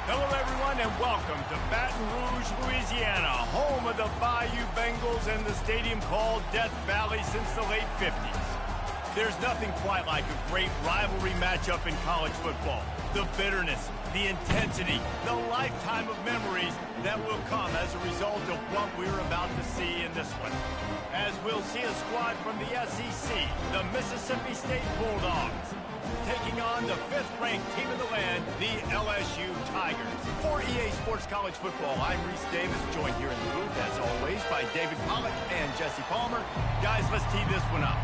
Hello, everyone, and welcome to Baton Rouge, Louisiana, home of the Bayou Bengals and the stadium called Death Valley since the late 50s. There's nothing quite like a great rivalry matchup in college football. The bitterness, the intensity, the lifetime of memories that will come as a result of what we're about to see in this one. As we'll see a squad from the SEC, the Mississippi State Bulldogs, taking on the 5th-ranked team in the land, the LSU Tigers. For EA Sports College Football, I'm Reese Davis, joined here in the booth, as always, by David Pollack and Jesse Palmer. Guys, let's tee this one up.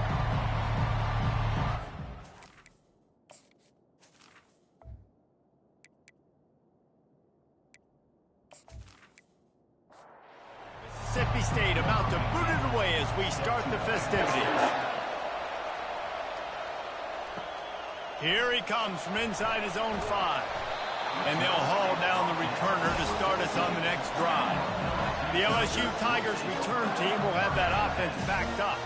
Mississippi State about to boot it away as we start the festivities. Here he comes from inside his own 5. And they'll haul down the returner to start us on the next drive. The LSU Tigers return team will have that offense backed up.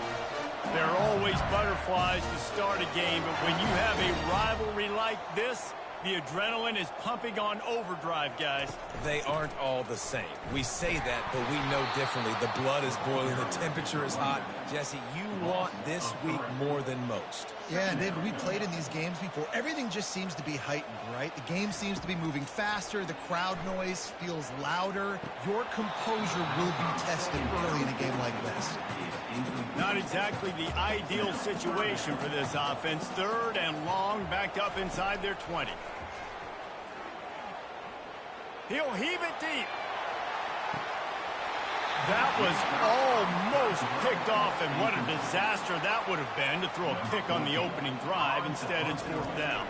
There are always butterflies to start a game, but when you have a rivalry like this, the adrenaline is pumping on overdrive, guys. They aren't all the same. We say that, but we know differently. The blood is boiling. The temperature is hot. Jesse, you want this week more than most. Yeah, and David, we played in these games before. Everything just seems to be heightened, right? The game seems to be moving faster. The crowd noise feels louder. Your composure will be tested early in a game like this. Not exactly the ideal situation for this offense. 3rd and long, backed up inside their 20. He'll heave it deep. That was almost picked off, and what a disaster that would have been to throw a pick on the opening drive. Instead, it's 4th down.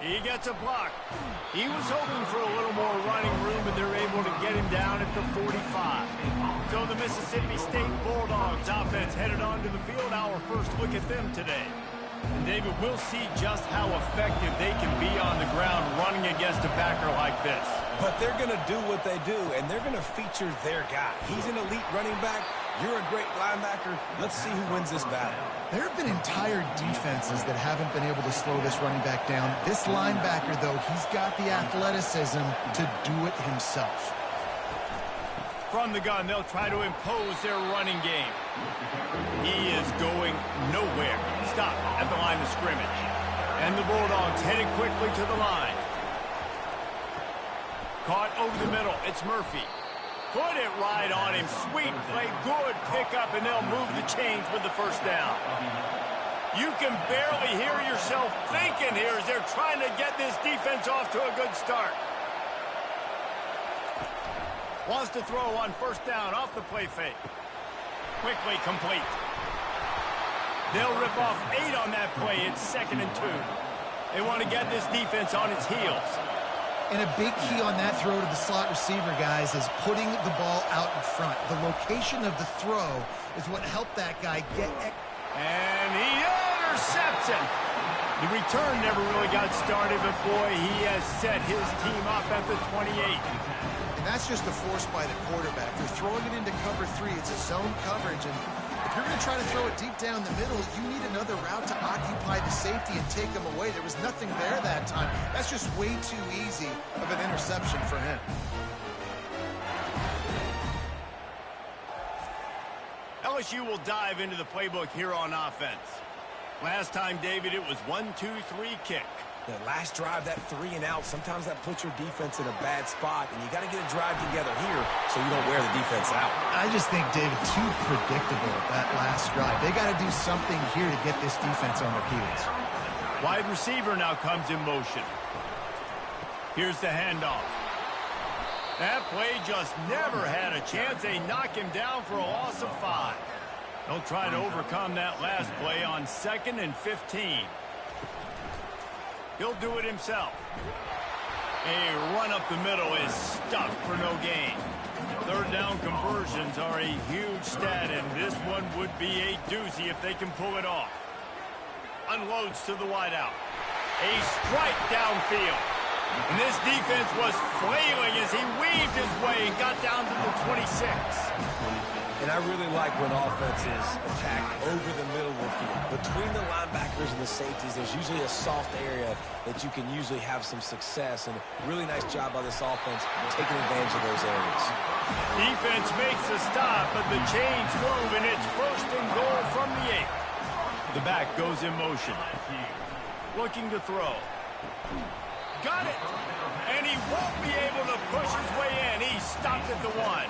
He gets a block. He was hoping for a little more running room, but they're able to get him down at the 45. So the Mississippi State Bulldogs offense headed onto the field. Our first look at them today. And David, we'll see just how effective they can be on the ground running against a backer like this. But they're going to do what they do, and they're going to feature their guy. He's an elite running back. You're a great linebacker. Let's see who wins this battle. There have been entire defenses that haven't been able to slow this running back down. This linebacker, though, he's got the athleticism to do it himself. From the gun, they'll try to impose their running game. He is going nowhere. Stop at the line of scrimmage. And the Bulldogs headed quickly to the line. Caught over the middle. It's Murphy. Put it right on him. Sweet play. Good pickup, and they'll move the chains with the 1st down. You can barely hear yourself thinking here as they're trying to get this defense off to a good start. Wants to throw on 1st down off the play fake. Quickly complete. They'll rip off 8 on that play. It's 2nd and 2. They want to get this defense on its heels. And a big key on that throw to the slot receiver, guys, is putting the ball out in front. The location of the throw is what helped that guy get... And he intercepts it. The return never really got started, but boy, he has set his team up at the 28. And that's just a force by the quarterback. They're throwing it into cover 3. It's a zone coverage, and if you're going to try to throw it deep down the middle, you need another route to occupy the safety and take them away. There was nothing there that time. That's just way too easy of an interception for him. LSU will dive into the playbook here on offense. Last time, David, it was 1-2-3 kick. The last drive, that 3 and out, sometimes that puts your defense in a bad spot, and you got to get a drive together here so you don't wear the defense out. I just think, David, too predictable, that last drive. They got to do something here to get this defense on their heels. Wide receiver now comes in motion. Here's the handoff. That play just never had a chance. They knock him down for a loss of 5. They'll try to overcome that last play on 2nd and 15. He'll do it himself. A run up the middle is stuffed for no gain. 3rd down conversions are a huge stat, and this one would be a doozy if they can pull it off. Unloads to the wideout. A strike downfield. And this defense was flailing as he weaved his way and got down to the 26. And I really like when offenses attack over the middle of the field. Between the linebackers and the safeties, there's usually a soft area that you can usually have some success. And really nice job by this offense taking advantage of those areas. Defense makes a stop, but the chains move, and it's 1st and goal from the 8. The back goes in motion. Looking to throw. Got it! And he won't be able to push his way in. He stopped at the 1.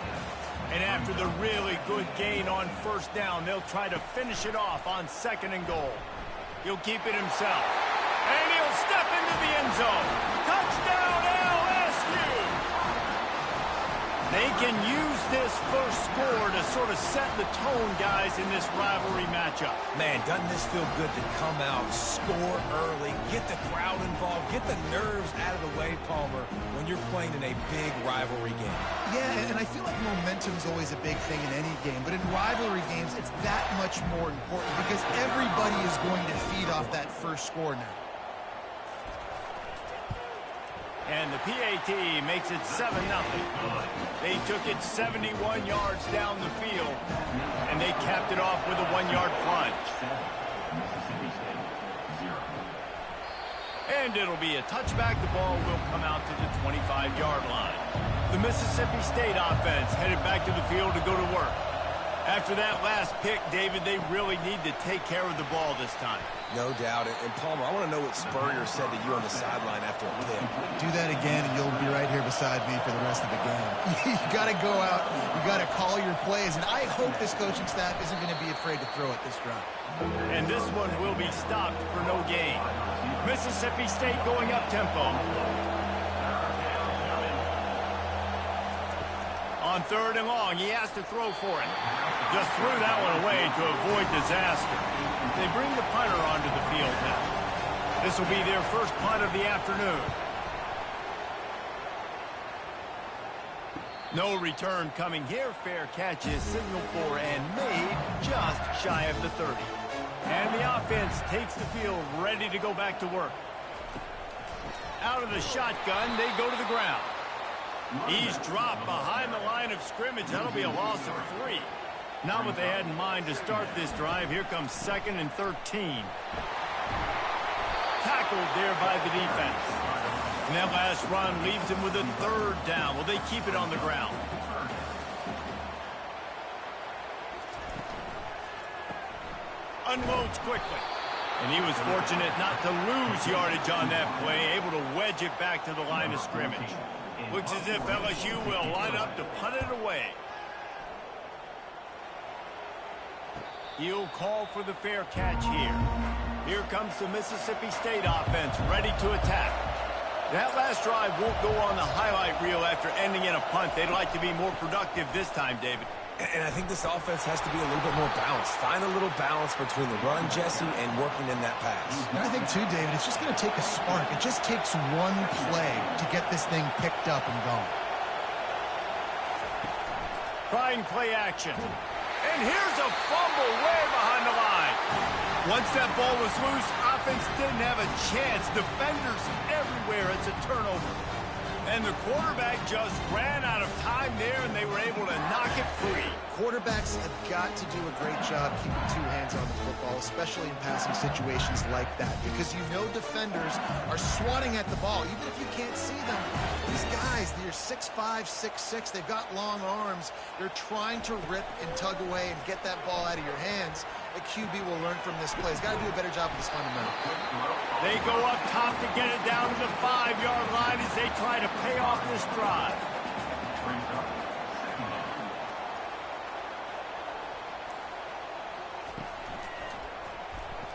And after the really good gain on 1st down, they'll try to finish it off on 2nd and goal. He'll keep it himself. And he'll step into the end zone. Touchdown, LSU! They can use this first score to sort of set the tone, guys, in this rivalry matchup. Man, doesn't this feel good to come out, score early, get the crowd involved, get the nerves out of the way, Palmer, when you're playing in a big rivalry game? Yeah, and I feel like momentum's always a big thing in any game, but in rivalry games, it's that much more important because everybody is going to feed off that first score now. And the PAT makes it 7-0. They took it 71 yards down the field, and they capped it off with a 1-yard plunge. And it'll be a touchback. The ball will come out to the 25-yard line. The Mississippi State offense headed back to the field to go to work. After that last pick, David, they really need to take care of the ball this time. No doubt. And Palmer, I want to know what Spurrier said to you on the sideline after a pick. Do that again, and you'll be right here beside me for the rest of the game. You got to go out. You got to call your plays, and I hope this coaching staff isn't going to be afraid to throw it this drive. And this one will be stopped for no gain. Mississippi State going up tempo. On 3rd and long, he has to throw for it. Just threw that one away to avoid disaster. They bring the punter onto the field now. This will be their first punt of the afternoon. No return coming here. Fair catch is signaled for and made just shy of the 30. And the offense takes the field, ready to go back to work. Out of the shotgun, they go to the ground. He's dropped behind the line of scrimmage. That'll be a loss of 3. Not what they had in mind to start this drive. Here comes 2nd and 13. Tackled there by the defense. And that last run leaves him with a 3rd down. Will they keep it on the ground? Unloads quickly. And he was fortunate not to lose yardage on that play, able to wedge it back to the line of scrimmage. Looks as if LSU will line up to punt it away. He'll call for the fair catch here. Here comes the Mississippi State offense, ready to attack. That last drive won't go on the highlight reel after ending in a punt. They'd like to be more productive this time, David. And I think this offense has to be a little bit more balanced. Find a little balance between the run, Jesse, and working in that pass. And I think, too, David, it's just going to take a spark. It just takes one play to get this thing picked up and going. Trying play action. And here's a fumble way behind the line. Once that ball was loose, offense didn't have a chance. Defenders everywhere. It's a turnover. And the quarterback just ran out of time there, and they were able to knock it free. Quarterbacks have got to do a great job keeping 2 hands on the football, especially in passing situations like that, because you know defenders are swatting at the ball. Even if you can't see them, these guys, they're 6'5", 6'6", they've got long arms. They're trying to rip and tug away and get that ball out of your hands. The QB will learn from this play. He's got to do a better job with this fundamental. They go up top to get it down to the 5-yard line as they try to pay off this drive.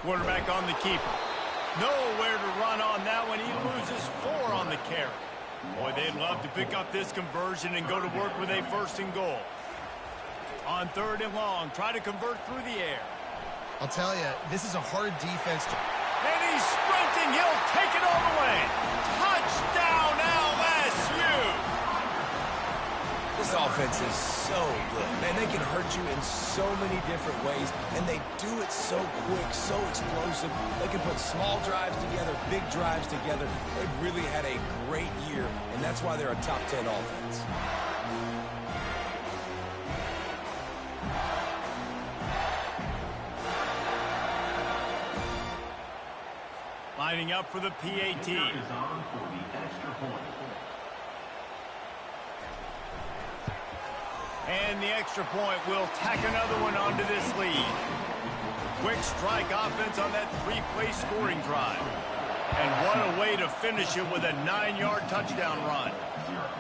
Quarterback on the keeper. Nowhere to run on that one. He loses 4 on the carry. Boy, they'd love to pick up this conversion and go to work with a 1st and goal. On 3rd and long, try to convert through the air. I'll tell you, this is a hard defense. And he's sprinting. He'll take it all the way. Touchdown, LSU! This offense is so good. Man, they can hurt you in so many different ways, and they do it so quick, so explosive. They can put small drives together, big drives together. They've really had a great year, and that's why they're a top 10 offense. Lining up for the PAT. And the extra point will tack another one onto this lead. Quick strike offense on that three-play scoring drive. And what a way to finish it with a 9-yard touchdown run.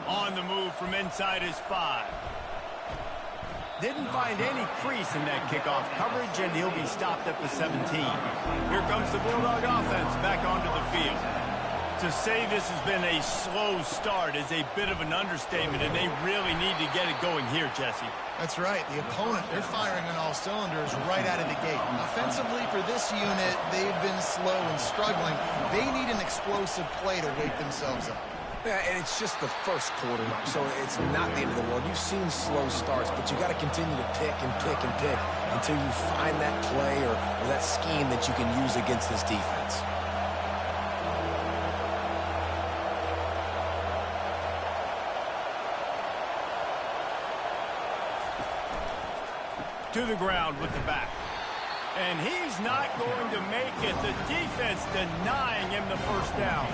On the move from inside his 5. Didn't find any crease in that kickoff coverage, and he'll be stopped at the 17. Here comes the Bulldog offense back onto the field. To say this has been a slow start is a bit of an understatement, and they really need to get it going here, Jesse. That's right. The opponent, they're firing on all cylinders right out of the gate. Offensively, for this unit, they've been slow and struggling. They need an explosive play to wake themselves up. Yeah, and it's just the first quarter, so it's not the end of the world. You've seen slow starts, but you got to continue to pick and pick and pick until you find that play or that scheme that you can use against this defense. To the ground with the back. And he's not going to make it. The defense denying him the first down.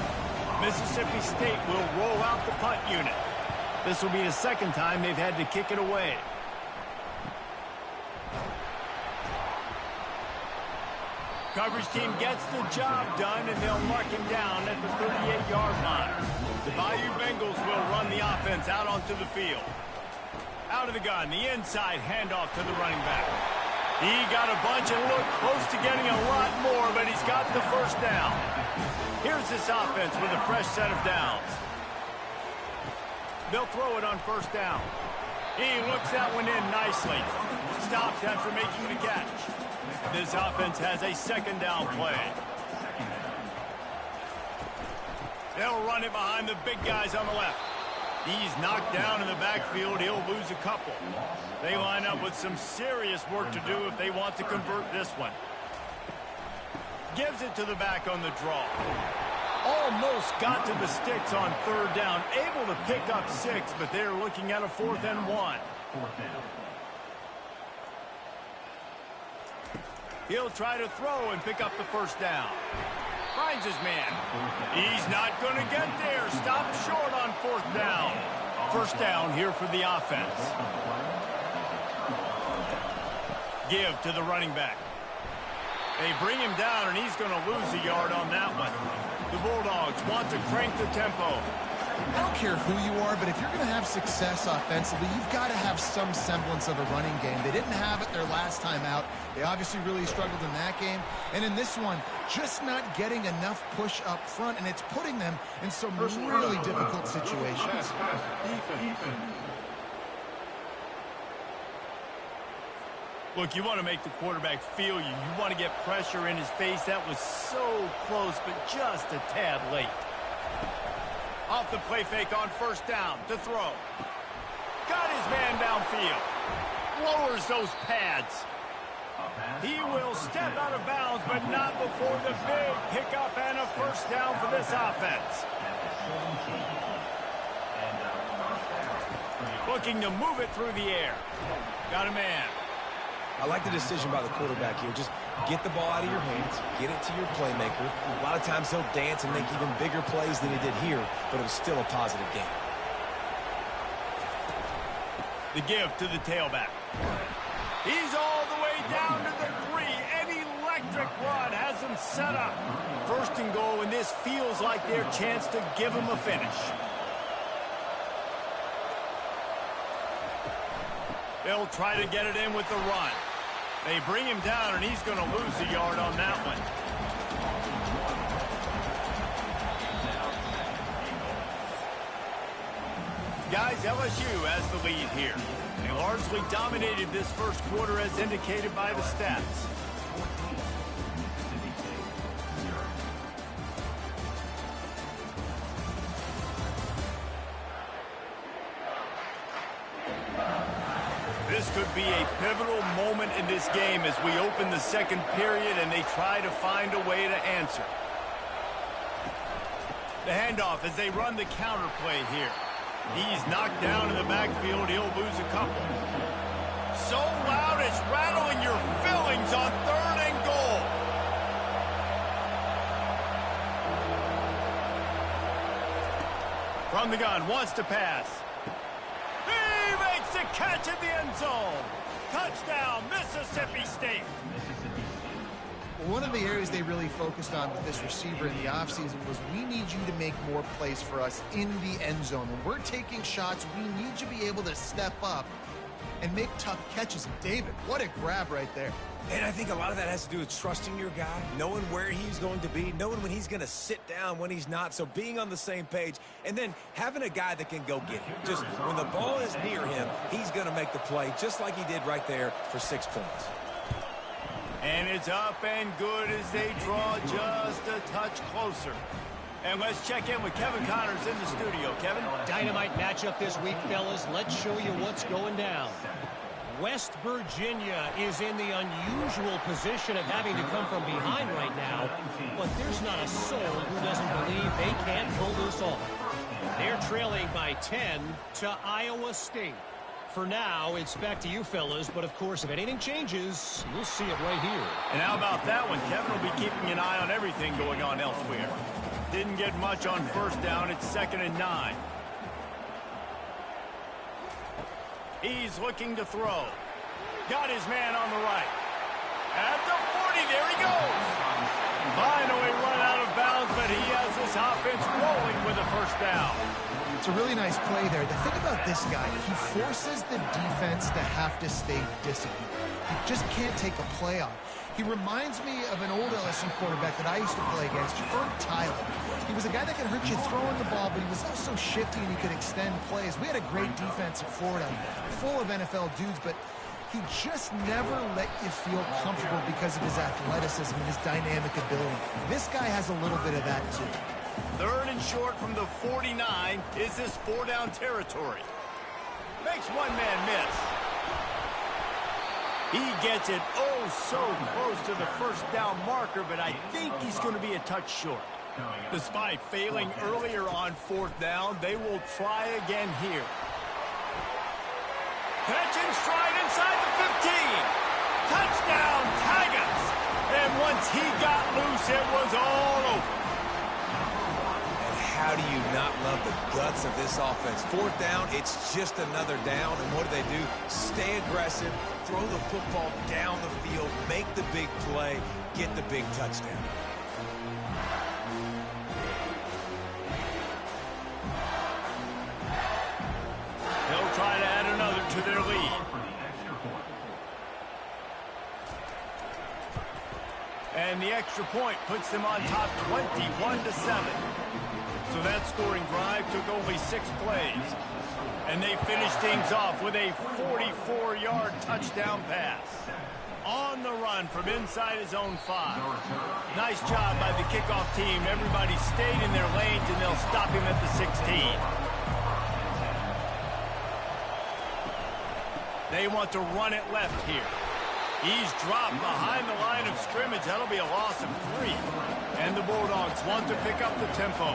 Mississippi State will roll out the punt unit. This will be the second time they've had to kick it away. Coverage team gets the job done, and they'll mark him down at the 38-yard line. The Bayou Bengals will run the offense out onto the field. Out of the gun, the inside handoff to the running back. He got a bunch and looked close to getting a lot more, but he's got the first down. Here's this offense with a fresh set of downs. They'll throw it on first down. He looks that one in nicely. Stops after making the catch. This offense has a second down play. They'll run it behind the big guys on the left. He's knocked down in the backfield. He'll lose a couple. They line up with some serious work to do if they want to convert this one. Gives it to the back on the draw. Almost got to the sticks on third down. Able to pick up 6, but they're looking at a 4th and 1. He'll try to throw and pick up the first down. Finds his man. He's not going to get there. Stopped short on 4th down. First down here for the offense. Give to the running back. They bring him down, and he's going to lose a yard on that one. The Bulldogs want to crank the tempo. I don't care who you are, but if you're going to have success offensively, you've got to have some semblance of a running game. They didn't have it their last time out. They obviously really struggled in that game. And in this one, just not getting enough push up front, and it's putting them in some really difficult situations. Look, you want to make the quarterback feel you. You want to get pressure in his face. That was so close, but just a tad late. Off the play fake on first down to throw. Got his man downfield. Lowers those pads. He will step out of bounds, but not before the big pickup and a first down for this offense. Looking to move it through the air. Got a man. I like the decision by the quarterback here. Just get the ball out of your hands, get it to your playmaker. A lot of times he'll dance and make even bigger plays than he did here, but it was still a positive game. The give to the tailback. He's all the way down to the 3. An electric run has him set up. First and goal, and this feels like their chance to give him a finish. They'll try to get it in with the run. They bring him down, and he's going to lose a yard on that one. Guys, LSU has the lead here. They largely dominated this first quarter as indicated by the stats. This could be a pivotal moment in this game as we open the second period and they try to find a way to answer. The handoff as they run the counter play here. He's knocked down in the backfield. He'll lose a couple. So loud it's rattling your fillings on 3rd and goal. From the gun, wants to pass. He makes the catch in the end zone. Touchdown, Mississippi State. One of the areas they really focused on with this receiver in the offseason was we need you to make more plays for us in the end zone. When we're taking shots, we need you to be able to step up and make tough catches. And David, what a grab right there. And I think a lot of that has to do with trusting your guy, knowing where he's going to be, knowing when he's going to sit down, when he's not. So being on the same page, and then having a guy that can go get him. Just when the ball is near him, he's going to make the play, just like he did right there for 6 points. And it's up and good as they draw just a touch closer. And let's check in with Kevin Connors in the studio. Kevin? Dynamite matchup this week, fellas. Let's show you what's going down. West Virginia is in the unusual position of having to come from behind right now, but there's not a soul who doesn't believe they can't pull this off. They're trailing by 10 to Iowa State. For now, it's back to you fellas, but of course, if anything changes, you'll see it right here. And how about that one? Kevin will be keeping an eye on everything going on elsewhere. Didn't get much on first down. It's 2nd and 9. He's looking to throw. Got his man on the right. At the 40, there he goes. Finally run out of bounds, but he has this offense rolling with a first down. It's a really nice play there. The thing about this guy, he forces the defense to have to stay disciplined. He just can't take a play off. He reminds me of an old LSU quarterback that I used to play against, Tyler. He was a guy that could hurt you throwing the ball, but he was also shifty and he could extend plays. We had a great defense at Florida, full of NFL dudes, but he just never let you feel comfortable because of his athleticism and his dynamic ability. This guy has a little bit of that too. 3rd and short from the 49. Is this 4-down territory? Makes one man miss. He gets it so close to the first down marker, but I think he's going to be a touch short. Despite failing earlier on 4th down, they will try again here. Catch and stride inside the 15. Touchdown, Tigers. And once he got loose, it was all over. How do you not love the guts of this offense? 4th down, it's just another down. And what do? Stay aggressive, throw the football down the field, make the big play, get the big touchdown. They'll try to add another to their lead. And the extra point puts them on top 21-7. So that scoring drive took only 6 plays. And they finished things off with a 44-yard touchdown pass. On the run from inside his own 5. Nice job by the kickoff team. Everybody stayed in their lanes, and they'll stop him at the 16. They want to run it left here. He's dropped behind the line of scrimmage. That'll be a loss of 3. And the Bulldogs want to pick up the tempo.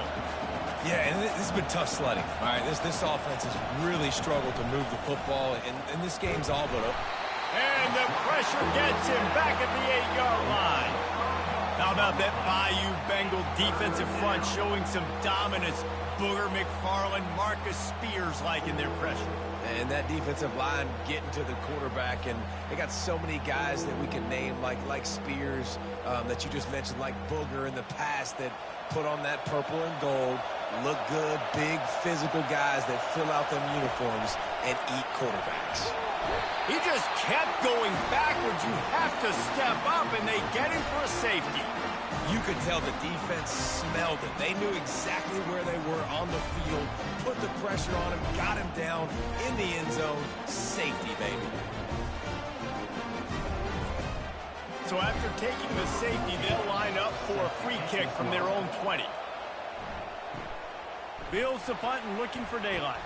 Yeah, and this has been tough sledding. All right, this offense has really struggled to move the football, and this game's all but up. And the pressure gets him back at the 8-yard line. How about that Bayou Bengal defensive front showing some dominance? Booger McFarland, Marcus Spears like in their pressure. And that defensive line getting to the quarterback, and they got so many guys that we can name like Spears that you just mentioned, like Booger in the past that put on that purple and gold, look good, big physical guys that fill out them uniforms and eat quarterbacks. He just kept going backwards. You have to step up, and they get him for a safety. You could tell the defense smelled it. They knew exactly where they were on the field, put the pressure on him, got him down in the end zone. Safety, baby. So after taking the safety, they'll line up for a free kick from their own 20. Fields the punt and looking for daylight.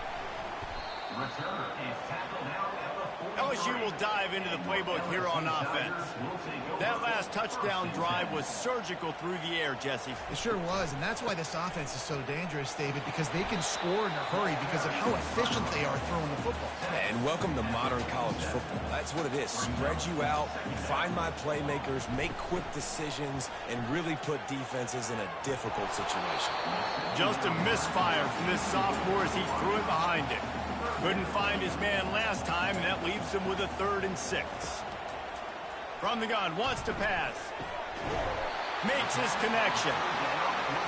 LSU LSU will dive into the playbook here on offense. That last touchdown drive was surgical through the air, Jesse. It sure was, and that's why this offense is so dangerous, David, because they can score in a hurry because of how efficient they are throwing the football. And welcome to modern college football. That's what it is. Spread you out, find my playmakers, make quick decisions, and really put defenses in a difficult situation. Just a misfire from this sophomore as he threw it behind him. Couldn't find his man last time, and that leaves him with a 3rd and 6. From the gun, wants to pass. Makes his connection.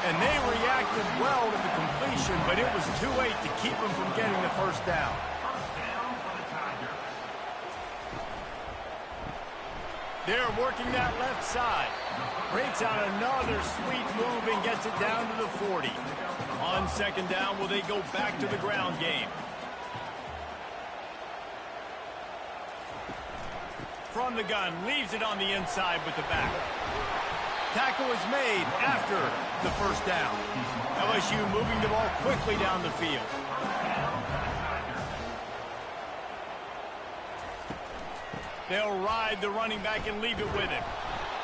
And they reacted well to the completion, but it was too late to keep him from getting the first down. They're working that left side. Breaks out another sweet move and gets it down to the 40. On 2nd down, will they go back to the ground game? From the gun, leaves it on the inside with the back. Tackle is made after the first down. LSU moving the ball quickly down the field. They'll ride the running back and leave it with him.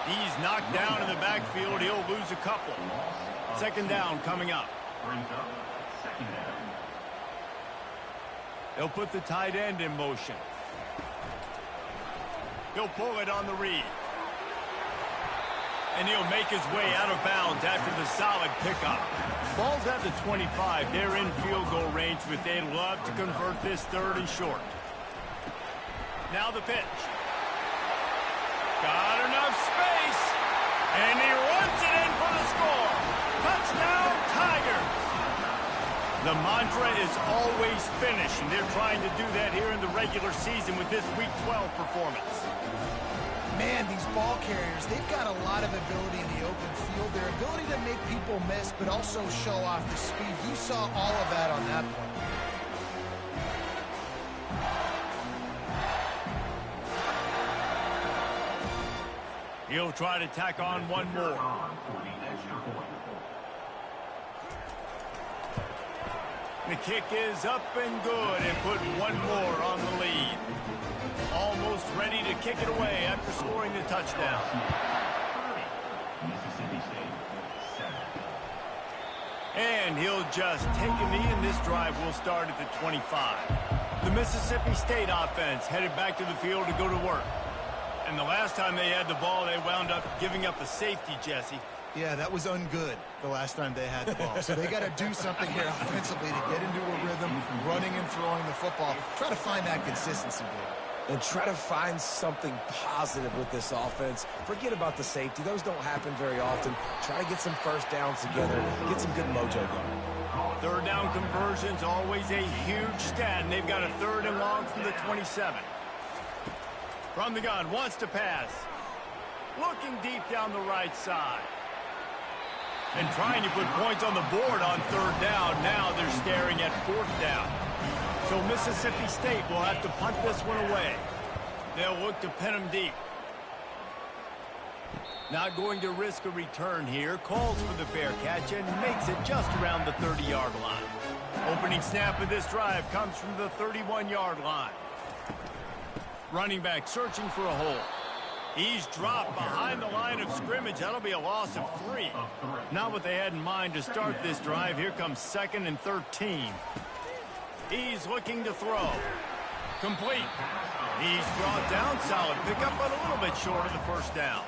He's knocked down in the backfield. He'll lose a couple. 2nd down coming up. They'll put the tight end in motion. He'll pull it on the read. And he'll make his way out of bounds after the solid pickup. Ball's at the 25. They're in field goal range, but they'd love to convert this 3rd and short. Now the pitch. Got enough space. And he runs it in for the score. Touchdown, Tigers. The mantra is always finish, and they're trying to do that here in the regular season with this Week 12 performance. Man, these ball carriers, they've got a lot of ability in the open field. Their ability to make people miss, but also show off the speed. You saw all of that on that play. He'll try to tack on one more. The kick is up and good and put one more on the lead. Almost ready to kick it away after scoring the touchdown. And he'll just take a knee, and this drive will start at the 25. The Mississippi State offense headed back to the field to go to work. And the last time they had the ball, they wound up giving up a safety, Jesse. Yeah, that was ungood the last time they had the ball. So they got to do something here offensively to get into a rhythm, running and throwing the football. Try to find that consistency, Dave. And try to find something positive with this offense. Forget about the safety. Those don't happen very often. Try to get some first downs together. Get some good mojo going. 3rd down conversion's always a huge stat, and they've got a 3rd and long from the 27. From the gun, wants to pass. Looking deep down the right side. And trying to put points on the board on 3rd down. Now they're staring at 4th down. So Mississippi State will have to punt this one away. They'll look to pin them deep. Not going to risk a return here. Calls for the fair catch and makes it just around the 30-yard line. Opening snap of this drive comes from the 31-yard line. Running back searching for a hole. He's dropped behind the line of scrimmage. That'll be a loss of 3. Not what they had in mind to start this drive. Here comes 2nd and 13. He's looking to throw. Complete. He's brought down. Solid pickup, but a little bit short of the first down.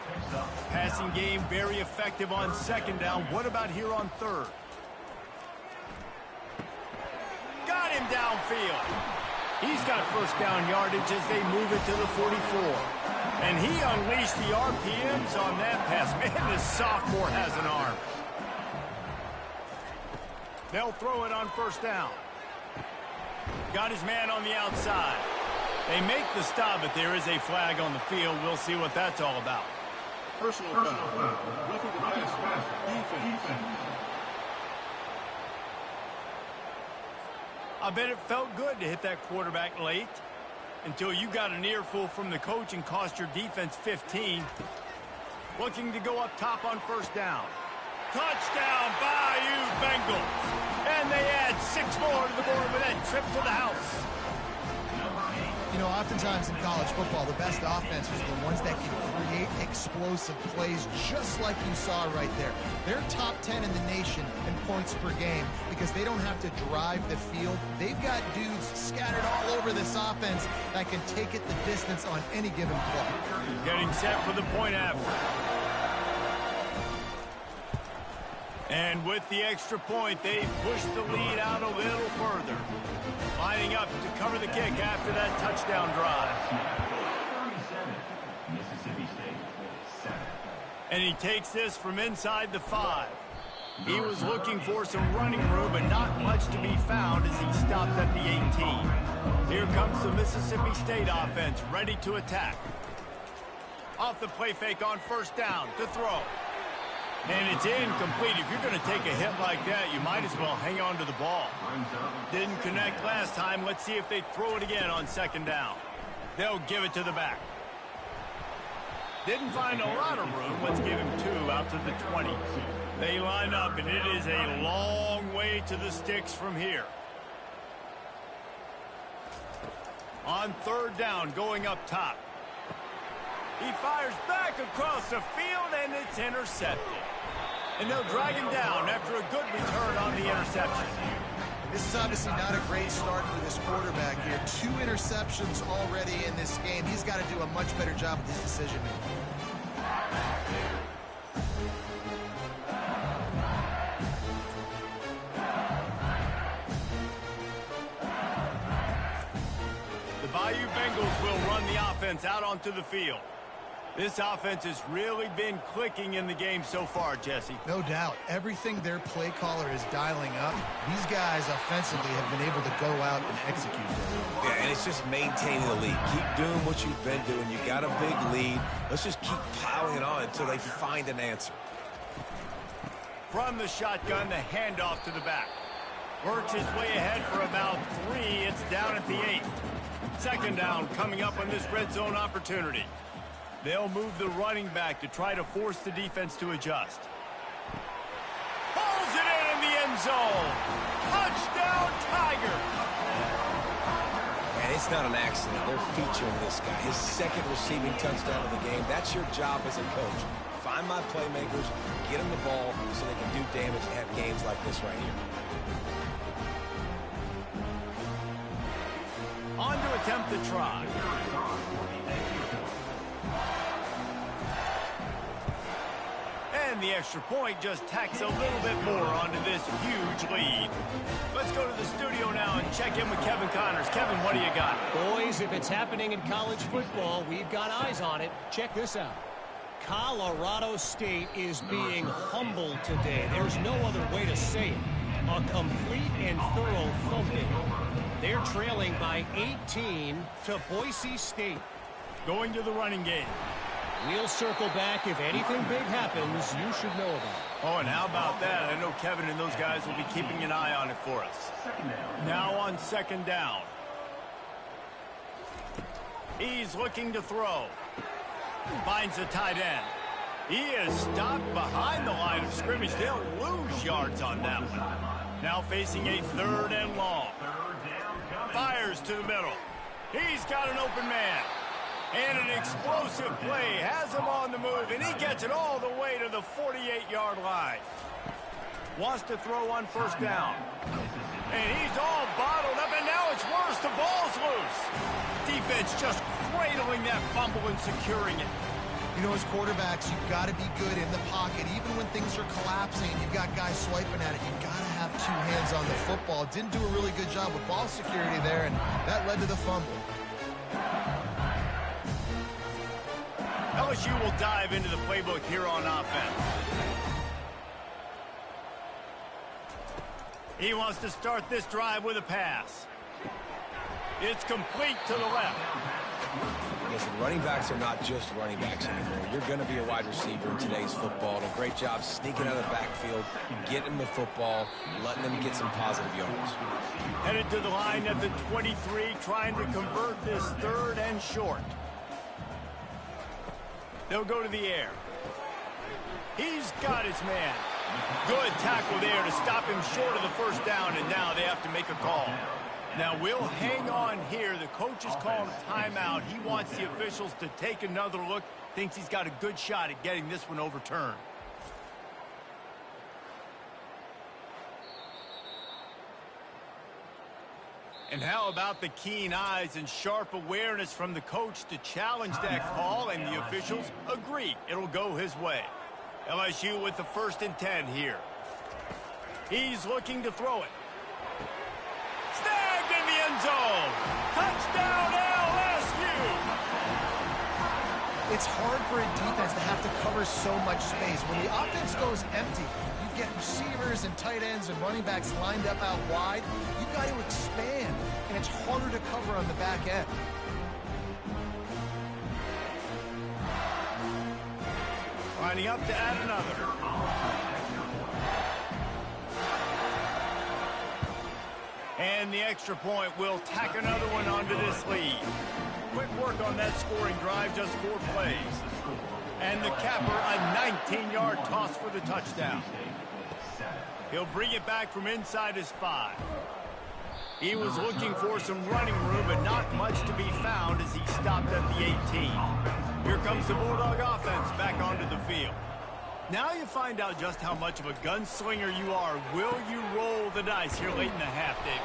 Passing game very effective on 2nd down. What about here on 3rd? Got him downfield. He's got first down yardage as they move it to the 44. And he unleashed the RPMs on that pass. Man, this sophomore has an arm. They'll throw it on 1st down. Got his man on the outside. They make the stop, but there is a flag on the field. We'll see what that's all about. Personal foul. Roughing the passer. Defense. I bet it felt good to hit that quarterback late until you got an earful from the coach and cost your defense 15. Looking to go up top on 1st down. Touchdown, Bayou Bengals. And they add 6 more to the board with that trip to the house. You You know, oftentimes in college football, the best offenses are the ones that can create explosive plays just like you saw right there. They're top 10 in the nation in points per game because they don't have to drive the field. They've got dudes scattered all over this offense that can take it the distance on any given play. Getting set for the point after. And with the extra point, they push the lead out a little further. Lining up to cover the kick after that touchdown drive. 37, Mississippi State, 7. And he takes this from inside the 5. He was looking for some running room, but not much to be found as he stopped at the 18. Here comes the Mississippi State offense, ready to attack. Off the play fake on first down to throw. And it's incomplete. If you're going to take a hit like that, you might as well hang on to the ball. Didn't connect last time. Let's see if they throw it again on second down. They'll give it to the back. Didn't find a lot of room. Let's give him 2 out to the 20. They line up, and it is a long way to the sticks from here. On third down, going up top. He fires back across the field, and it's intercepted. And they'll drag him down after a good return on the interception. This is obviously not a great start for this quarterback here. 2 interceptions already in this game. He's got to do a much better job with his decision-making. The Bayou Bengals will run the offense out onto the field. This offense has really been clicking in the game so far, Jesse. No doubt. Everything their play caller is dialing up, these guys offensively have been able to go out and execute. Yeah, and it's just maintaining the lead. Keep doing what you've been doing. You got a big lead. Let's just keep piling it on until they find an answer. From the shotgun, the handoff to the back. Works his way ahead for about 3. It's down at the 8. Second down coming up on this red zone opportunity. They'll move the running back to try to force the defense to adjust. Pulls it in the end zone. Touchdown, Tiger. And it's not an accident. They're featuring this guy. His second receiving touchdown of the game. That's your job as a coach. Find my playmakers, get them the ball so they can do damage and have games like this right here. On to attempt the try. And the extra point just tacks a little bit more onto this huge lead. Let's go to the studio now and check in with Kevin Connors. Kevin, what do you got? Boys, if it's happening in college football, we've got eyes on it. Check this out. Colorado State is being humbled today. There's no other way to say it. A complete and thorough thumping. They're trailing by 18 to Boise State. Going to the running game. We'll circle back. If anything big happens, you should know about it. Oh, and how about that? I know Kevin and those guys will be keeping an eye on it for us. Now on second down. He's looking to throw. Finds the tight end. He is stopped behind the line of scrimmage. They'll lose yards on that one. Now facing a third and long. Fires to the middle. He's got an open man. And an explosive play has him on the move, and he gets it all the way to the 48-yard line. Wants to throw on first down. And he's all bottled up, and now it's worse. The ball's loose. Defense just cradling that fumble and securing it. You know, as quarterbacks, you've got to be good in the pocket. Even when things are collapsing and you've got guys swiping at it, you've got to have 2 hands on the football. Didn't do a really good job with ball security there, and that led to the fumble. LSU will dive into the playbook here on offense. He wants to start this drive with a pass. It's complete to the left. Listen, running backs are not just running backs anymore. You're going to be a wide receiver in today's football. And a great job sneaking out of the backfield, getting the football, letting them get some positive yards. Headed to the line at the 23, trying to convert this third and short. They'll go to the air. He's got his man. Good tackle there to stop him short of the first down, and now they have to make a call. Now, we'll hang on here. The coach is calling a timeout. He wants the officials to take another look. Thinks he's got a good shot at getting this one overturned. And how about the keen eyes and sharp awareness from the coach to challenge that call, and the officials agree it'll go his way. LSU with the 1st and 10 here. He's looking to throw it. Snagged in the end zone. Touchdown, LSU. It's hard for a defense to have to cover so much space. When the offense goes empty, you get receivers and tight ends and running backs lined up out wide. You've got to expand, and it's harder to cover on the back end. Lining up to add another. And the extra point will tack another one onto this lead. Quick work on that scoring drive, just 4 plays. And the capper, a 19-yard toss for the touchdown. He'll bring it back from inside his 5. He was looking for some running room, but not much to be found as he stopped at the 18. Here comes the Bulldog offense back onto the field. Now you find out just how much of a gunslinger you are. Will you roll the dice here late in the half, Dave?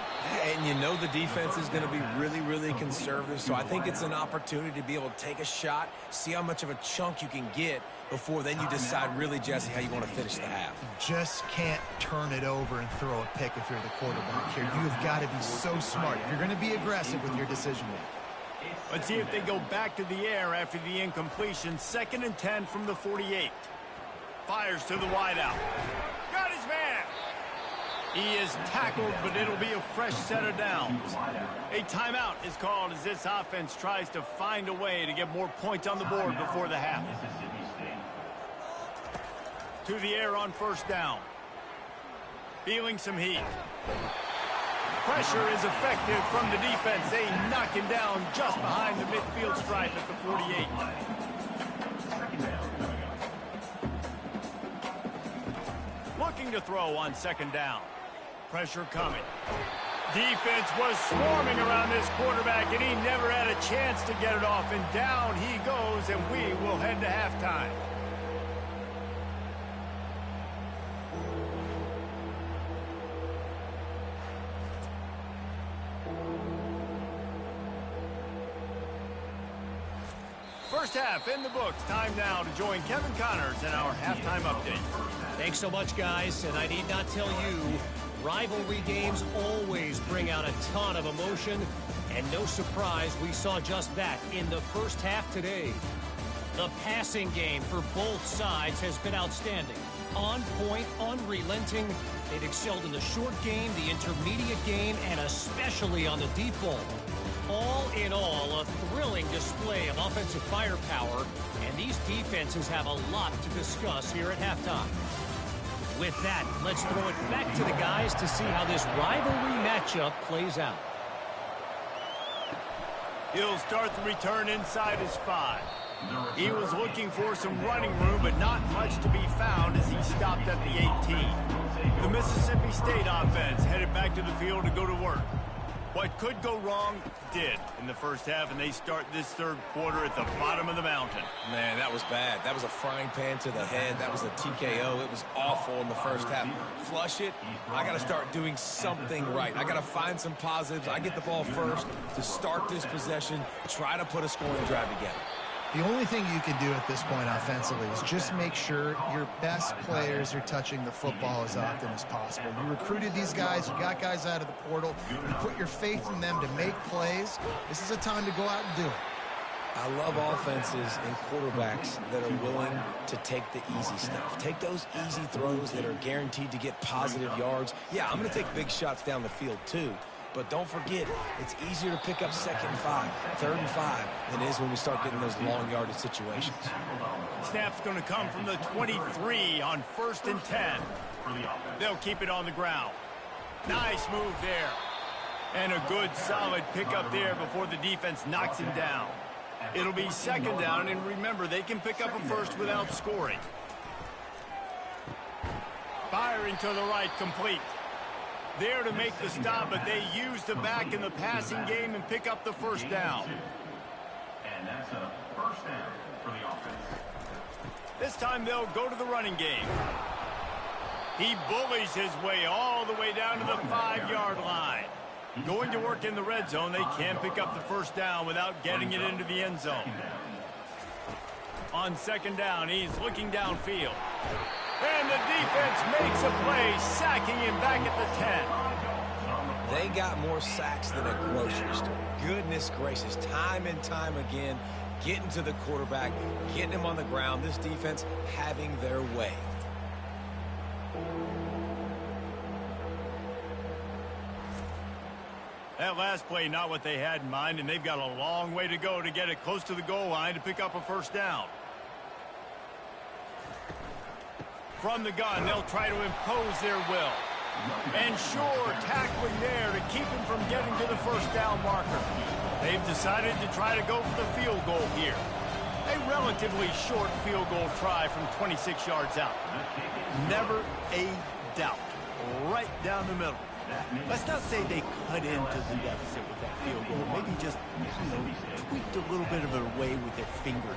And you know the defense is going to be really, really conservative, so I think it's an opportunity to be able to take a shot, see how much of a chunk you can get before then you decide really, Jesse, how you want to finish the half. Just can't turn it over and throw a pick if you're the quarterback here. You have got to be so smart. You're going to be aggressive with your decision-making. Let's see if they go back to the air after the incompletion. 2nd and 10 from the 48. Fires to the wideout. Got his man. He is tackled, but it'll be a fresh set of downs. A timeout is called as this offense tries to find a way to get more points on the board before the half. To the air on 1st down. Feeling some heat. Pressure is effective from the defense. They knock him down just behind the midfield stripe at the 48. Looking to throw on 2nd down. Pressure coming. Defense was swarming around this quarterback, and he never had a chance to get it off. And down he goes, and we will head to halftime. First half in the books. Time now to join Kevin Connors in our halftime update. Thanks so much, guys. And I need not tell you, rivalry games always bring out a ton of emotion. And no surprise, we saw just that in the first half today. The passing game for both sides has been outstanding. On point, unrelenting. They've excelled in the short game, the intermediate game, and especially on the deep ball. All in all, a thrilling display of offensive firepower, and these defenses have a lot to discuss here at halftime. With that, let's throw it back to the guys to see how this rivalry matchup plays out. He'll start the return inside his 5. He was looking for some running room, but not much to be found as he stopped at the 18. The Mississippi State offense headed back to the field to go to work. What could go wrong did in the first half, and they start this 3rd quarter at the bottom of the mountain. Man, that was bad. That was a frying pan to the head. That was a TKO. It was awful in the first half. Flush it. I got to start doing something right. I got to find some positives. I get the ball first to start this possession, try to put a scoring drive together. The only thing you can do at this point offensively is just make sure your best players are touching the football as often as possible. You recruited these guys. You got guys out of the portal. You put your faith in them to make plays. This is a time to go out and do it. I love offenses and quarterbacks that are willing to take the easy stuff. Take those easy throws that are guaranteed to get positive yards. Yeah, I'm going to take big shots down the field too. But don't forget, it's easier to pick up 2nd and 5, 3rd and 5 than it is when we start getting those long yardage situations. Snap's going to come from the 23 on 1st and 10. They'll keep it on the ground. Nice move there. And a good solid pickup there before the defense knocks him down. It'll be 2nd down, and remember, they can pick up a first without scoring. Firing to the right, complete. There to make the stop, but they use the back in the passing game and pick up the first down. And that's a first down for the offense. This time they'll go to the running game. He bullies his way all the way down to the 5-yard line. Going to work in the red zone, they can't pick up the first down without getting it into the end zone. On second down, he's looking downfield. And the defense makes a play, sacking him back at the 10. They got more sacks than a grocery store. Goodness gracious, time and time again, getting to the quarterback, getting him on the ground. This defense having their way. That last play, not what they had in mind, and they've got a long way to go to get it close to the goal line to pick up a first down. From the gun, they'll try to impose their will. And sure, tackling there to keep him from getting to the first down marker. They've decided to try to go for the field goal here. A relatively short field goal try from 26 yards out. Never a doubt. Right down the middle. Let's not say they cut into the deficit with that field goal. Maybe just, tweaked a little bit of it away with their fingernail.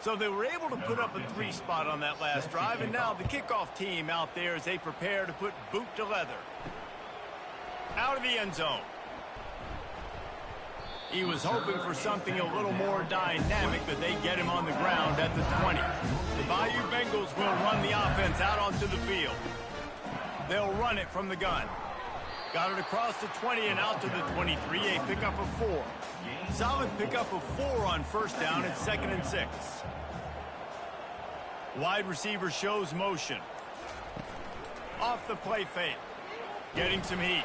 So they were able to put up a 3 spot on that last drive, and now the kickoff team out there as they prepare to put boot to leather. Out of the end zone. He was hoping for something a little more dynamic, but they get him on the ground at the 20. The Bayou Bengals will run the offense out onto the field. They'll run it from the gun. Got it across the 20 and out to the 23, a pickup of 4. Solid pickup of 4 on first down at 2nd and 6. Wide receiver shows motion. Off the play fake. Getting some heat.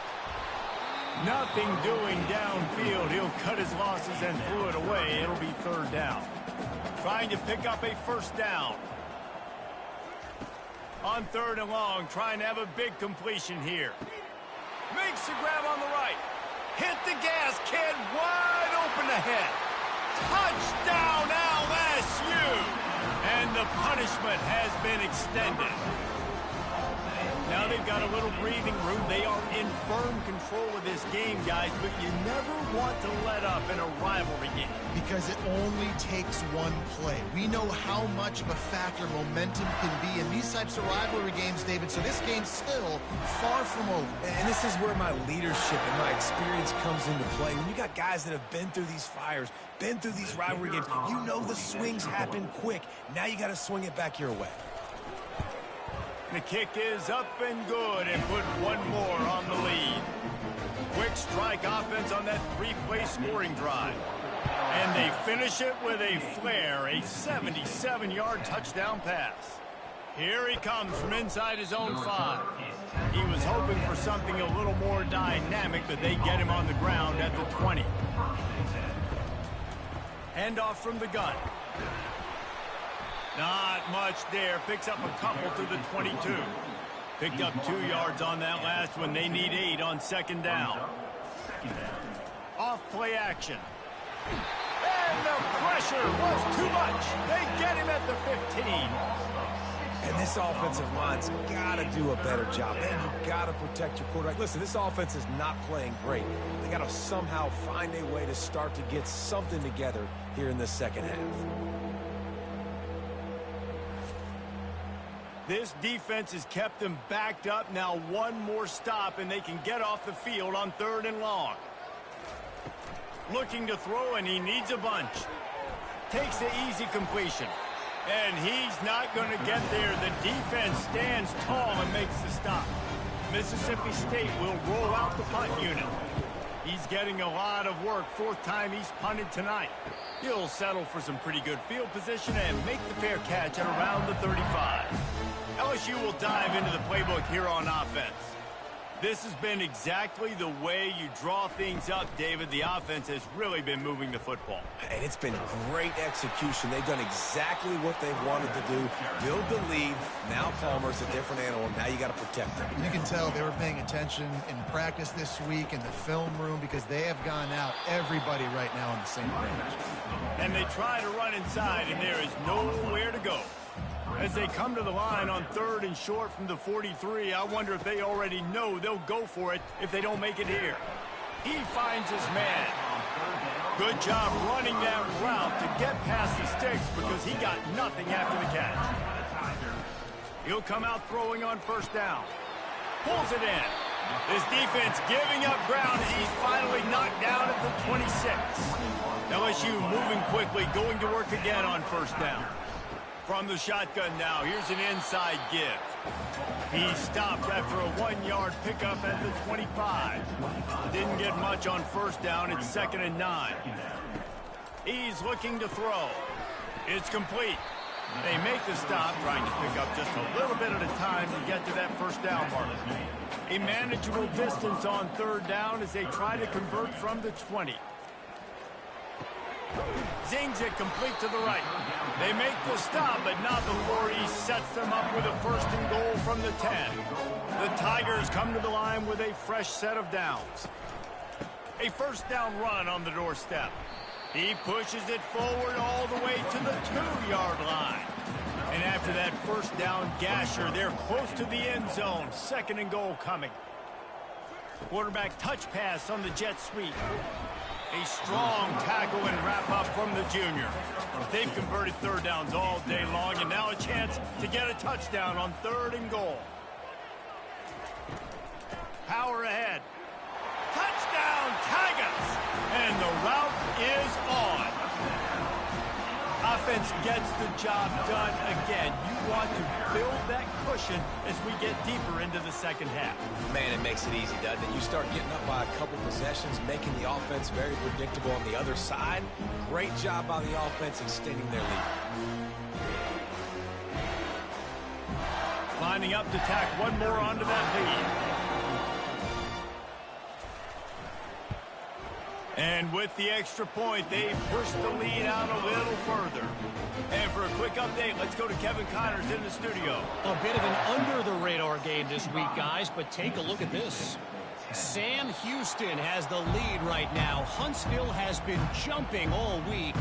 Nothing doing downfield. He'll cut his losses and throw it away. It'll be 3rd down. Trying to pick up a first down. On 3rd and long, trying to have a big completion here. Makes the grab on the right. Hit the gas, kid. Wide open ahead. Touchdown, LSU. And the punishment has been extended. Now they've got a little breathing room. They are in firm control of this game, guys, but you never want to let up in a rivalry game. Because it only takes one play. We know how much of a factor momentum can be in these types of rivalry games, David, so this game's still far from over. And this is where my leadership and my experience comes into play. When you got guys that have been through these fires, been through these rivalry games, you know the swings happen quick. Now you got to swing it back your way. The kick is up and good, and put one more on the lead. Quick strike offense on that 3-play scoring drive. And they finish it with a flare, a 77-yard touchdown pass. Here he comes from inside his own 5. He was hoping for something a little more dynamic, but they get him on the ground at the 20. Handoff from the gun. Not much there. Picks up a couple to the 22. Picked up 2 yards on that last one. They need 8 on 2nd down. Off play action. And the pressure was too much. They get him at the 15. And this offensive line's got to do a better job. Man, you got to protect your quarterback. Listen, this offense is not playing great. They got to somehow find a way to start to get something together here in the second half. This defense has kept them backed up. Now one more stop, and they can get off the field on 3rd and long. Looking to throw, and he needs a bunch. Takes the easy completion. And he's not going to get there. The defense stands tall and makes the stop. Mississippi State will roll out the punt unit. He's getting a lot of work. 4th time he's punted tonight. He'll settle for some pretty good field position and make the fair catch at around the 35. LSU will dive into the playbook here on offense. This has been exactly the way you draw things up, David. The offense has really been moving the football. And it's been great execution. They've done exactly what they've wanted to do. Build the lead. Now Palmer's a different animal. Now you got to protect him. You can tell they were paying attention in practice this week in the film room because they have gone out everybody right now on the same page. And they try to run inside, and there is nowhere to go. As they come to the line on 3rd and short from the 43, I wonder if they already know they'll go for it if they don't make it here. He finds his man. Good job running that route to get past the sticks because he got nothing after the catch. He'll come out throwing on 1st down. Pulls it in. This defense giving up ground, and he's finally knocked down at the 26. LSU moving quickly, going to work again on 1st down. From the shotgun now, here's an inside give. He stopped after a 1-yard pickup at the 25. Didn't get much on 1st down. It's 2nd and 9. He's looking to throw. It's complete. They make the stop, trying to pick up just a little bit at a time to get to that 1st down mark. A manageable distance on 3rd down as they try to convert from the 20. Zings it complete to the right. They make the stop, but not before he sets them up with a 1st and goal from the 10. The Tigers come to the line with a fresh set of downs. A 1st down run on the doorstep. He pushes it forward all the way to the 2-yard line. And after that 1st down gasher, they're close to the end zone. 2nd and goal coming. Quarterback touch pass on the jet sweep. A strong tackle and wrap-up from the junior. They've converted 3rd downs all day long, and now a chance to get a touchdown on 3rd and goal. Power ahead. Touchdown, Tigers! And the route is on. Offense gets the job done again. You want to build that cushion as we get deeper into the 2nd half. Man, it makes it easy, doesn't it? You start getting up by a couple possessions, making the offense very predictable on the other side. Great job by the offense extending their lead. Lining up to tack one more onto that lead. And with the extra point, they push the lead out a little further. And for a quick update, let's go to Kevin Connors in the studio. A bit of an under-the-radar game this week, guys, but take a look at this. Sam Houston has the lead right now. Huntsville has been jumping all week,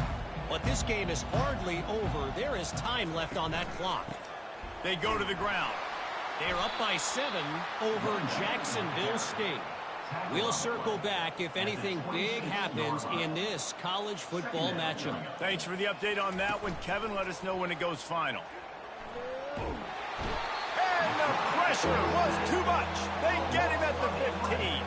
but this game is hardly over. There is time left on that clock. They go to the ground. They're up by 7 over Jacksonville State. We'll circle back if anything big happens in this college football matchup. Thanks for the update on that one, Kevin. Let us know when it goes final. And the pressure was too much. They get him at the 15.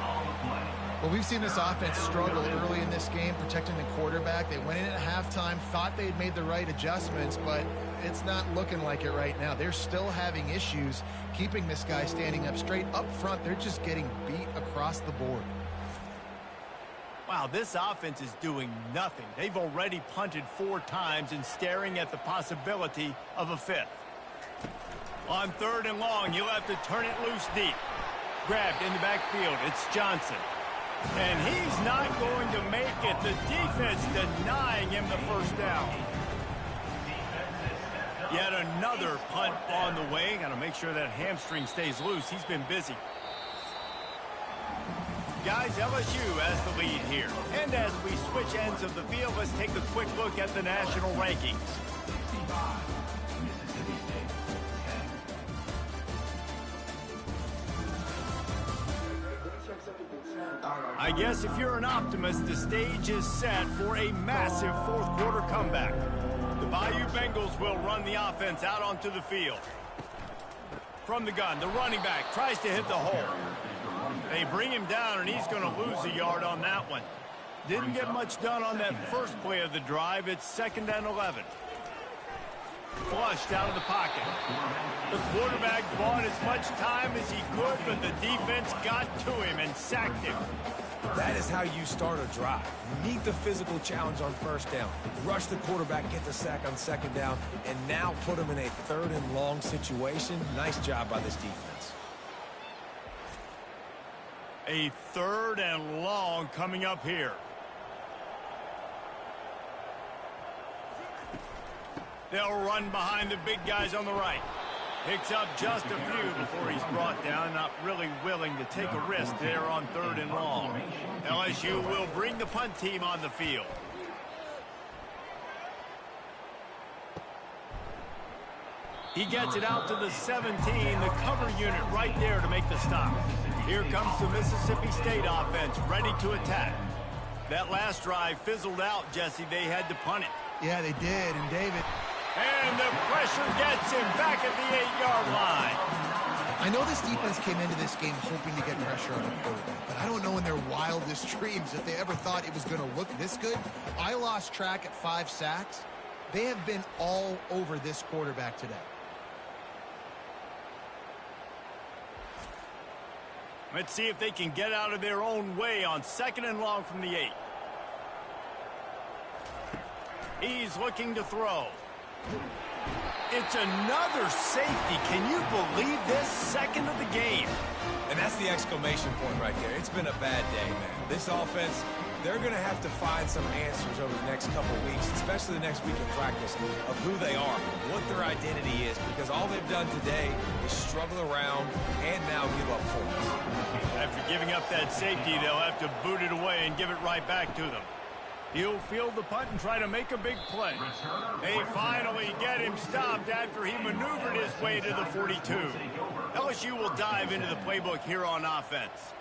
Well, we've seen this offense struggle early in this game, protecting the quarterback. They went in at halftime, thought they'd made the right adjustments, but it's not looking like it right now. They're still having issues keeping this guy standing up straight. Up front, they're just getting beat across the board. Wow, this offense is doing nothing. They've already punted 4 times and staring at the possibility of a 5th. On 3rd and long, you'll have to turn it loose deep. Grabbed in the backfield, it's Johnson. And he's not going to make it. The defense denying him the 1st down. Yet another punt on the way. Got to make sure that hamstring stays loose. He's been busy. Guys, LSU has the lead here. And as we switch ends of the field, let's take a quick look at the national rankings. I guess if you're an optimist, the stage is set for a massive 4th quarter comeback. The Bayou Bengals will run the offense out onto the field. From the gun, the running back tries to hit the hole. They bring him down, and he's going to lose a yard on that one. Didn't get much done on that first play of the drive. It's 2nd and 11. Flushed out of the pocket. The quarterback bought as much time as he could, but the defense got to him and sacked him. That is how you start a drive. You need the physical challenge on 1st down. Rush the quarterback, get the sack on 2nd down, and now put him in a 3rd and long situation. Nice job by this defense. A 3rd and long coming up here. They'll run behind the big guys on the right. Picks up just a few before he's brought down. Not really willing to take a risk there on 3rd and long. LSU will bring the punt team on the field. He gets it out to the 17, the cover unit right there to make the stop. Here comes the Mississippi State offense, ready to attack. That last drive fizzled out, Jesse. They had to punt it. Yeah, they did, and David. And the pressure gets him back at the 8-yard line. I know this defense came into this game hoping to get pressure on the quarterback, but I don't know in their wildest dreams if they ever thought it was going to look this good. I lost track at 5 sacks. They have been all over this quarterback today. Let's see if they can get out of their own way on 2nd and long from the 8. He's looking to throw. It's another safety. Can you believe this? 2nd of the game. And that's the exclamation point right there. It's been a bad day, man. This offense, they're going to have to find some answers over the next couple of weeks, especially the next week of practice, of who they are, what their identity is, because all they've done today is struggle around and now give up points. After giving up that safety, they'll have to boot it away and give it right back to them. He'll field the punt and try to make a big play. They finally get him stopped after he maneuvered his way to the 42. LSU will dive into the playbook here on offense.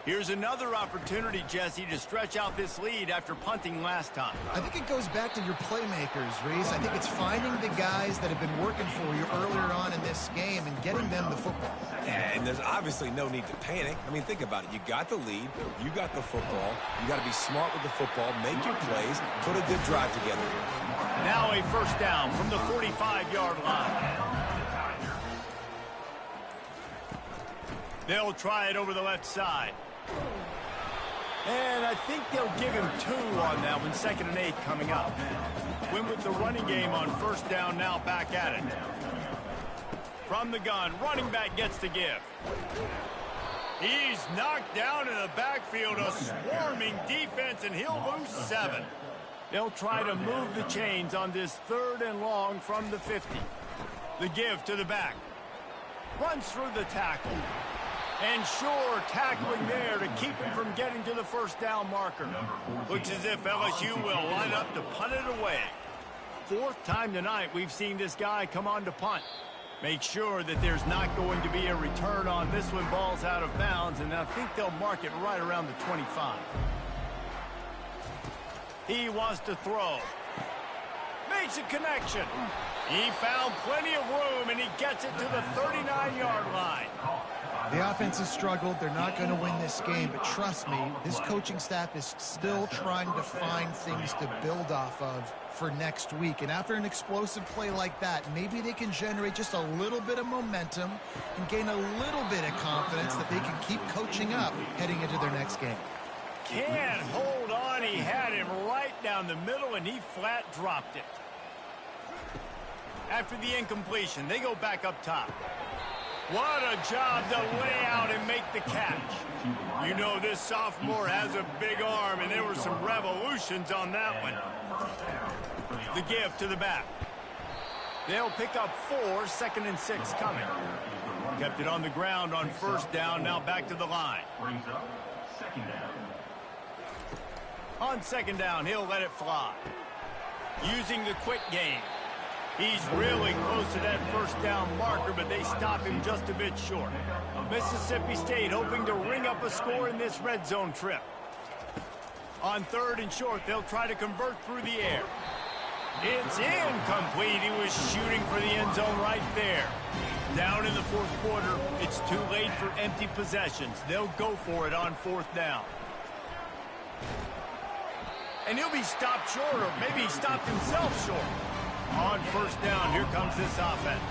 Here's another opportunity, Jesse, to stretch out this lead after punting last time. I think it goes back to your playmakers, Reese. I think it's finding the guys that have been working for you earlier on in this game and getting them the football. Yeah, and there's obviously no need to panic. I mean, think about it. You got the lead. You got the football. You got to be smart with the football, make your plays, put a good drive together here. Now a 1st down from the 45-yard line. They'll try it over the left side. And I think they'll give him 2 on that one. 2nd and 8 coming up. Win with the running game on 1st down, now back at it. From the gun, running back gets the give. He's knocked down in the backfield, a swarming defense, and he'll lose 7. They'll try to move the chains on this 3rd and long from the 50. The give to the back. Runs through the tackle. And sure, tackling there to keep him from getting to the 1st down marker. Looks as if LSU will line up to punt it away. 4th time tonight we've seen this guy come on to punt. Make sure that there's not going to be a return on this one. Ball's out of bounds, and I think they'll mark it right around the 25. He wants to throw. Makes a connection. He found plenty of room, and he gets it to the 39-yard line. The offense has struggled. They're not going to win this game, but trust me, this coaching staff is still trying to find things to build off of for next week. And after an explosive play like that, maybe they can generate just a little bit of momentum and gain a little bit of confidence that they can keep coaching up heading into their next game. Can't hold on. He had him right down the middle, and he flat dropped it. After the incompletion, they go back up top. What a job to lay out and make the catch. You know this sophomore has a big arm, and there were some revolutions on that one. The give to the back. They'll pick up 4, 2nd and 6 coming. Kept it on the ground on 1st down, now back to the line. On 2nd down, he'll let it fly. Using the quick game. He's really close to that 1st down marker, but they stop him just a bit short. Mississippi State hoping to ring up a score in this red zone trip. On 3rd and short, they'll try to convert through the air. It's incomplete. He was shooting for the end zone right there. Down in the 4th quarter, it's too late for empty possessions. They'll go for it on 4th down. And he'll be stopped short, or maybe he stopped himself short. On 1st down, here comes this offense.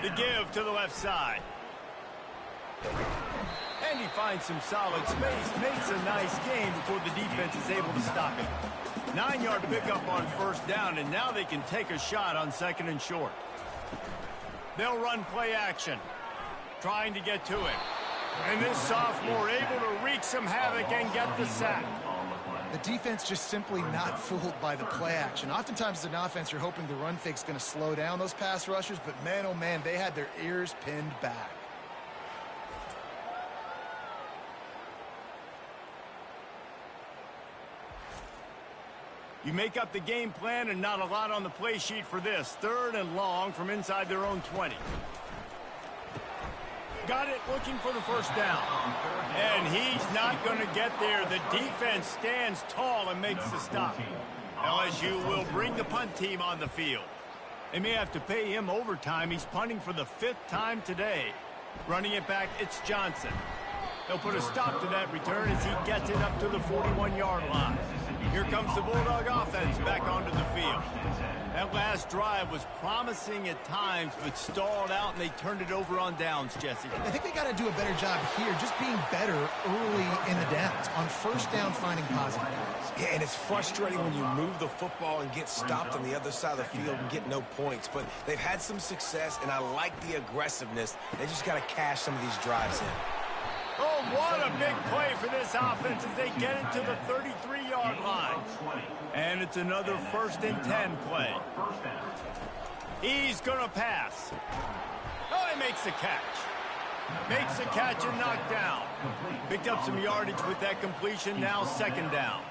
The give to the left side. And he finds some solid space, makes a nice gain before the defense is able to stop him. 9-yard pickup on 1st down, and now they can take a shot on 2nd and short. They'll run play action. trying to get to him. And this sophomore able to wreak some havoc and get the sack. The defense just simply not fooled by the play action. Oftentimes as an offense, you're hoping the run fake's going to slow down those pass rushers, but man, oh man, they had their ears pinned back. You make up the game plan and not a lot on the play sheet for this. 3rd and long from inside their own 20. Got it, looking for the first down. And he's not going to get there. The defense stands tall and makes the stop. LSU will bring the punt team on the field. They may have to pay him overtime. He's punting for the 5th time today. Running it back, it's Johnson. They'll put a stop to that return as he gets it up to the 41-yard line. Here comes the Bulldog offense back onto the field. That last drive was promising at times, but stalled out, and they turned it over on downs, Jesse. I think they got to do a better job here, just being better early in the downs, on first down finding positive plays. Yeah, and it's frustrating when you move the football and get stopped on the other side of the field and get no points. But they've had some success, and I like the aggressiveness. They just got to cash some of these drives in. Oh, what a big play for this offense as they get it to the 33-yard line. And it's another 1st and 10 play. He's going to pass. Oh, he makes the catch. Makes the catch and knocked down. Picked up some yardage with that completion. Now 2nd down.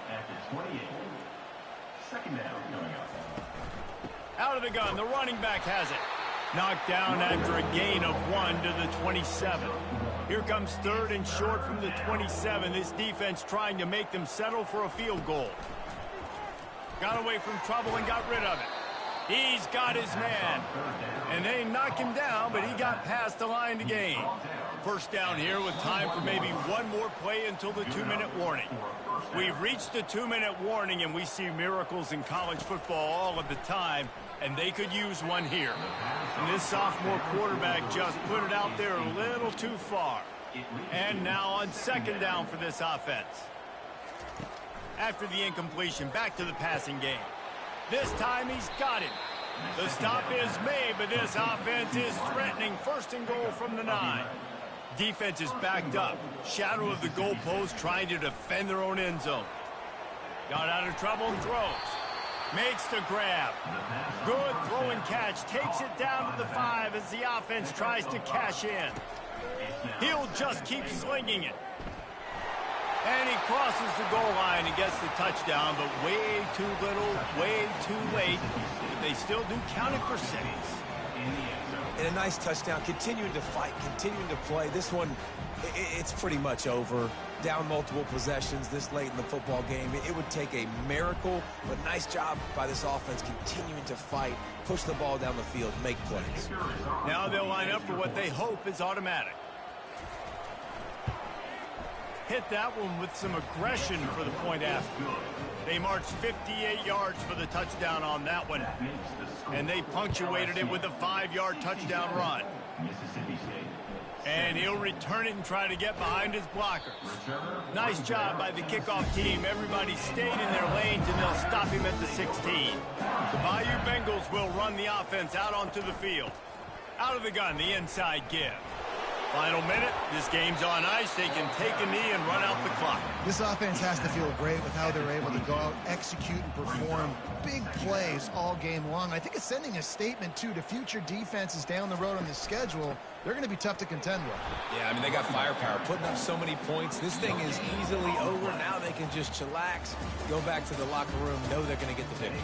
Out of the gun, the running back has it. Knocked down after a gain of 1 to the 27. Here comes 3rd and short from the 27. This defense trying to make them settle for a field goal. Got away from trouble and got rid of it. He's got his man. And they knock him down, but he got past the line to gain. 1st down here with time for maybe one more play until the 2-minute warning. We've reached the 2-minute warning, and we see miracles in college football all of the time, and they could use one here. And this sophomore quarterback just put it out there a little too far. And now on 2nd down for this offense. After the incompletion, back to the passing game. This time he's got him. The stop is made, but this offense is threatening. 1st and goal from the 9. Defense is backed up. Shadow of the goalpost trying to defend their own end zone. Got out of trouble and throws. Makes the grab. Good throw and catch. Takes it down to the 5 as the offense tries to cash in. He'll just keep slinging it. And he crosses the goal line and gets the touchdown, but way too little, way too late. But they still do count it for 6. And a nice touchdown, continuing to fight, continuing to play. This one, it's pretty much over. Down multiple possessions this late in the football game. It would take a miracle, but nice job by this offense continuing to fight, push the ball down the field, make plays. Now they'll line up for what they hope is automatic. Hit that one with some aggression for the point after. They marched 58 yards for the touchdown on that one. And they punctuated it with a 5-yard touchdown run. And he'll return it and try to get behind his blockers. Nice job by the kickoff team. Everybody stayed in their lanes, and they'll stop him at the 16. The Bayou Bengals will run the offense out onto the field. Out of the gun, the inside give. Final minute, this game's on ice. They can take a knee and run out the clock. This offense has to feel great with how they're able to go out, execute, and perform big plays all game long. I think it's sending a statement, too, to future defenses down the road on the schedule. They're going to be tough to contend with. Yeah, I mean, they got firepower, putting up so many points. This thing is easily over. Now they can just chillax, go back to the locker room, know they're going to get the victory.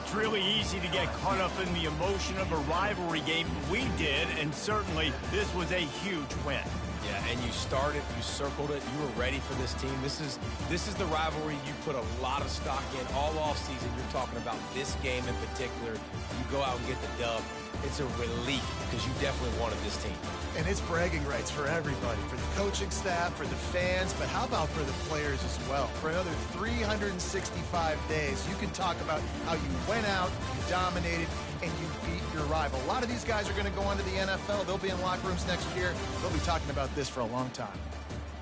It's really easy to get caught up in the emotion of a rivalry game. We did, and certainly this was a huge win. Yeah, and you started, you circled it, you were ready for this team. This is the rivalry you put a lot of stock in all offseason. You're talking about this game in particular. You go out and get the dub. It's a relief because you definitely wanted this team. And it's bragging rights for everybody, for the coaching staff, for the fans, but how about for the players as well? For another 365 days, you can talk about how you went out, you dominated, and you beat your rival. A lot of these guys are going to go on to the NFL. They'll be in locker rooms next year. They'll be talking about this for a long time.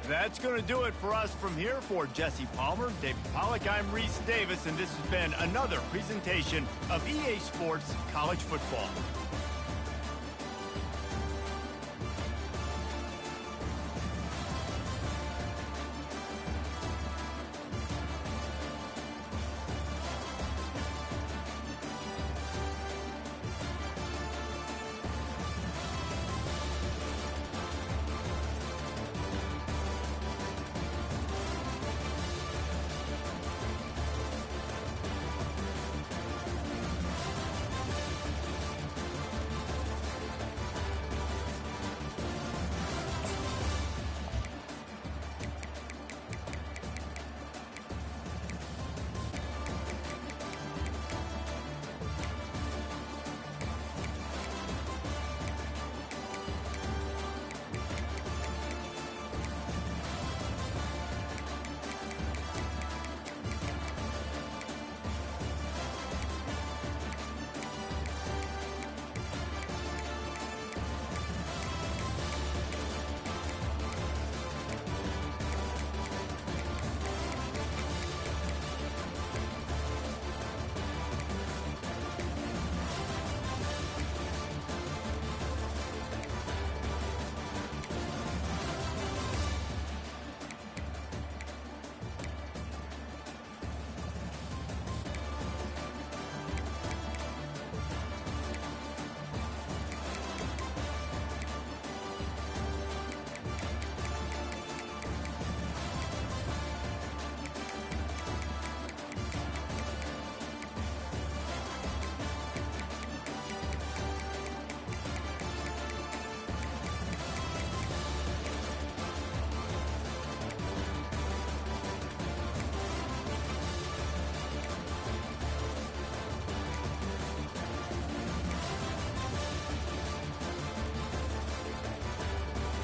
That's going to do it for us from here. For Jesse Palmer, David Pollack, I'm Reese Davis, and this has been another presentation of EA Sports College Football.